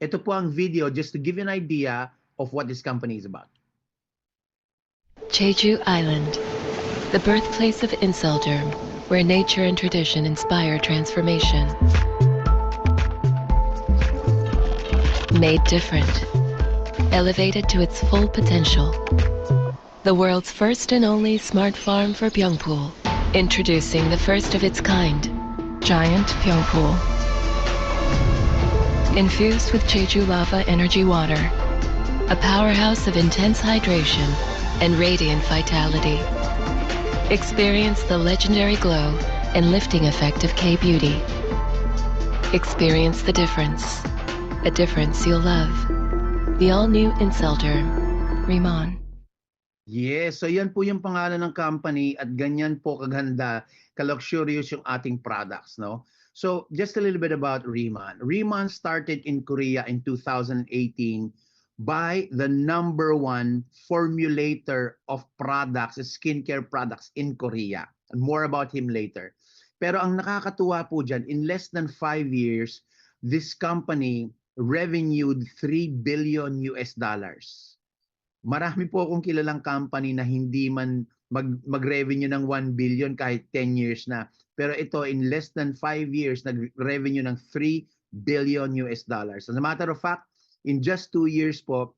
Ito po ang video just to give you an idea of what this company is about. Jeju Island, the birthplace of Inselderm, where nature and tradition inspire transformation. Made different, elevated to its full potential. The world's first and only smart farm for Pyeongpool. Introducing the first of its kind, Giant Pyeongpool. Infused with Jeju Lava Energy Water, a powerhouse of intense hydration and radiant vitality. Experience the legendary glow and lifting effect of K-Beauty. Experience the difference, a difference you'll love. The all-new Inselderm, Rimmon. Yes, so yan po yung pangalan ng company at ganyan po kaganda, ka-luxurious yung ating products, no? So, just a little bit about Rimmon. Rimmon started in Korea in 2018 by the #1 formulator of products, skincare products in Korea. And more about him later. Pero ang nakakatuwa po dyan, in less than 5 years, this company revenued $3 billion. Marami po akong kilalang company na hindi man mag-revenue ng 1 billion kahit 10 years na. Pero ito, in less than 5 years, nag-revenue ng $3 billion. As a matter of fact, in just 2 years po,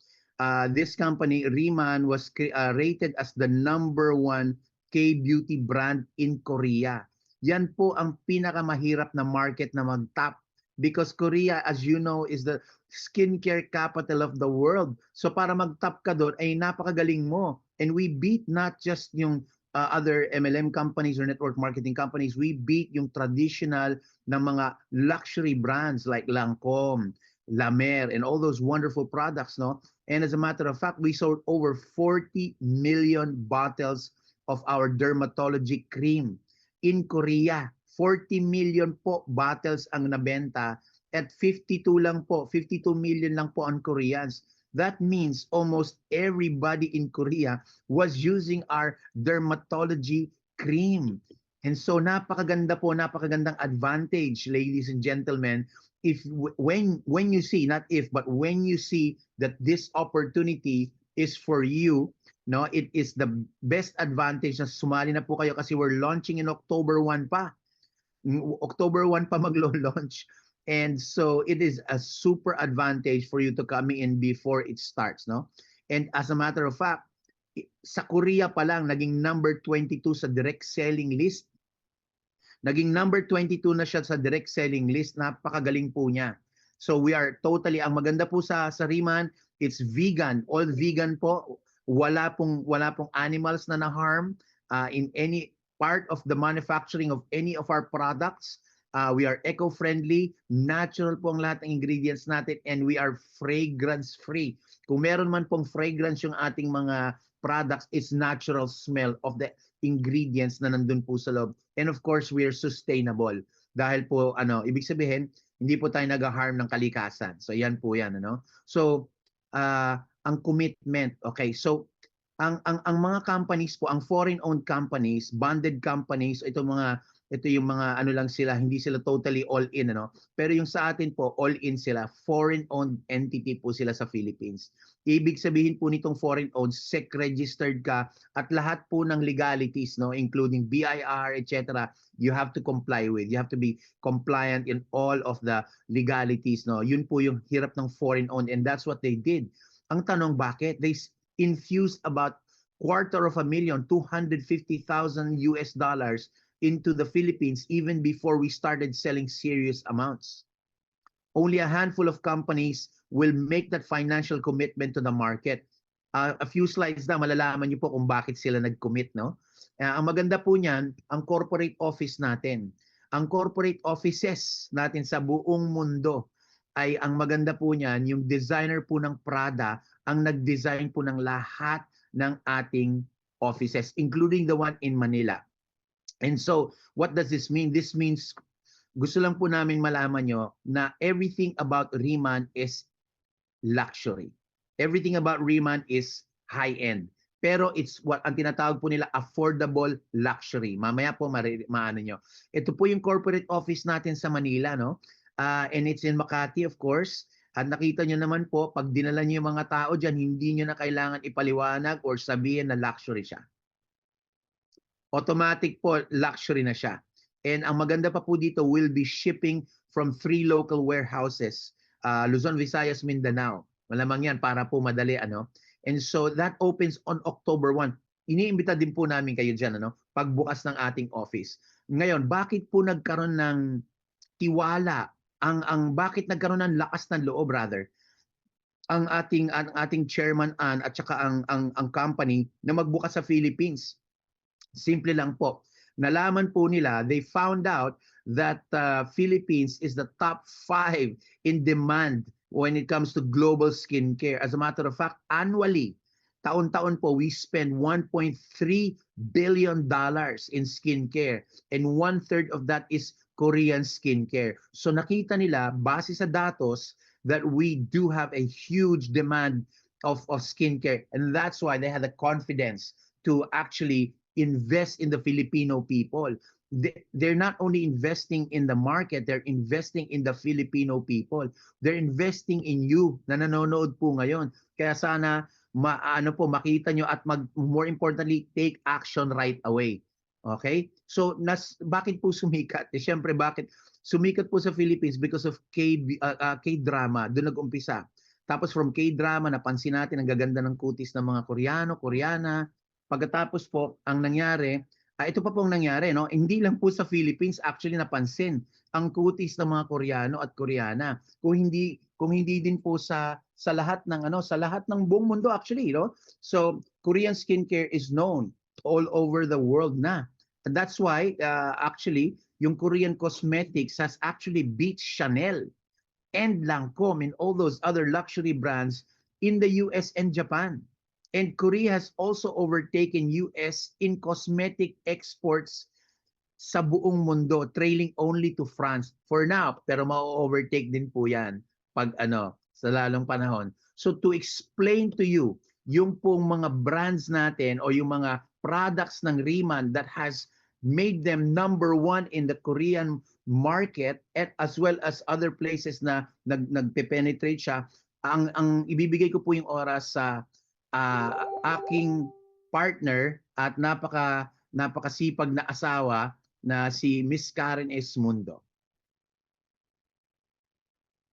this company, Rimmon, was rated as the #1 K-beauty brand in Korea. Yan po ang pinakamahirap na market na mag-top because Korea, as you know, is the skincare capital of the world. So para mag-top ka doon ay napakagaling mo. And we beat not just yung other MLM companies or network marketing companies, we beat yung traditional na mga luxury brands like Lancome, La Mer, and all those wonderful products, no? And as a matter of fact, we sold over 40 million bottles of our dermatology cream in Korea. 40 million po bottles ang nabenta at 52 million lang po ang Koreans. That means almost everybody in Korea was using our dermatology cream. And so napakaganda po, napakagandang advantage, ladies and gentlemen, if when you see, not if, but when you see that this opportunity is for you, no, it is the best advantage na sumali na po kayo kasi we're launching in October 1 pa. October 1 pa mag-launch. And so it is a super advantage for you to come in before it starts, no? And as a matter of fact, sa Korea pa lang, naging number 22 sa direct selling list. Naging number 22 na siya sa direct selling list. Napakagaling po niya. So we are totally, ang maganda po sa Rimmon, it's vegan. All vegan po. Wala pong animals na na-harm in any part of the manufacturing of any of our products. We are eco-friendly, natural po ang lahat ng ingredients natin, and we are fragrance-free. Kung meron man pong fragrance yung ating mga products, it's natural smell of the ingredients na nandun po sa loob. And of course, we are sustainable. Dahil po, ibig sabihin, hindi po tayo nag-harm ng kalikasan. So yan po yan, So, ang commitment, okay, so, ang mga companies po, ang foreign-owned companies, bonded companies, ito yung mga lang sila, hindi sila totally all-in, Pero yung sa atin po, all-in sila, foreign-owned entity po sila sa Philippines. Ibig sabihin po nitong foreign-owned, SEC-registered ka, at lahat po ng legalities, including BIR, etc., you have to comply with. You have to be compliant in all of the legalities, Yun po yung hirap ng foreign-owned, and that's what they did. Ang tanong, bakit? They infused about $250,000 into the Philippines even before we started selling serious amounts. Only a handful of companies will make that financial commitment to the market. A few slides na, malalaman niyo po kung bakit sila nag-commit, ang maganda po niyan, ang corporate office natin. Ang corporate offices natin sa buong mundo ay ang maganda po niyan, yung designer po ng Prada ang nag-design po ng lahat ng ating offices, including the one in Manila. And so, what does this mean? This means, gusto lang po namin malaman nyo na everything about Rimmon is luxury. Everything about Rimmon is high-end. Pero it's what ang tinatawag po nila affordable luxury. Mamaya po maano nyo. Ito po yung corporate office natin sa Manila, And it's in Makati, of course. At nakita nyo naman po, pag dinala nyo yung mga tao dyan, hindi nyo na kailangan ipaliwanag or sabihin na luxury siya. Automatic po, luxury na siya. And ang maganda pa po dito, will be shipping from 3 local warehouses, Luzon, Visayas, Mindanao. Malamang yan para po madali, ano. And so that opens on October 1. Iniimbita din po namin kayo dyan, ano, pagbukas ng ating office. Ngayon, bakit po nagkaroon ng tiwala? Bakit nagkaroon ng lakas ng loob, brother? Ang ating chairman at saka ang company na magbukas sa Philippines. Simple lang po. Nalaman po nila, they found out that Philippines is the top 5 in demand when it comes to global skincare. As a matter of fact, annually, taon-taon po, we spend $1.3 billion in skincare. And 1/3 of that is Korean skincare. So nakita nila, base sa datos, that we do have a huge demand of skincare. And that's why they had the confidence to actually invest in the Filipino people. They're not only investing in the market, they're investing in the Filipino people. They're investing in you na nanonood po ngayon. Kaya sana makita nyo at more importantly, take action right away. Okay? So, bakit po sumikat? Siyempre, bakit? Sumikat po sa Philippines because of K-drama. Doon nag-umpisa. Tapos from K-drama, napansin natin ang gaganda ng kutis ng mga Koreano, Koreana. Pagkatapos po, ang nangyari, ito pa pong nangyari, no? Hindi lang po sa Philippines actually napansin ang kutis ng mga Koreano at Koreana. Kung hindi din po sa lahat ng buong mundo actually, no? So, Korean skincare is known all over the world na. And that's why actually yung Korean cosmetics has actually beat Chanel and Lancome and all those other luxury brands in the US and Japan. And Korea has also overtaken US in cosmetic exports sa buong mundo, trailing only to France for now. Pero ma-overtake din po yan pag sa lalong panahon. So to explain to you, yung pong mga brands natin o yung mga products ng Riemann that has made them number 1 in the Korean market as well as other places na nagpe-penetrate siya, ang ibibigay ko po yung oras sa aking partner at napakasipag na asawa na si Miss Karen S. Mundo.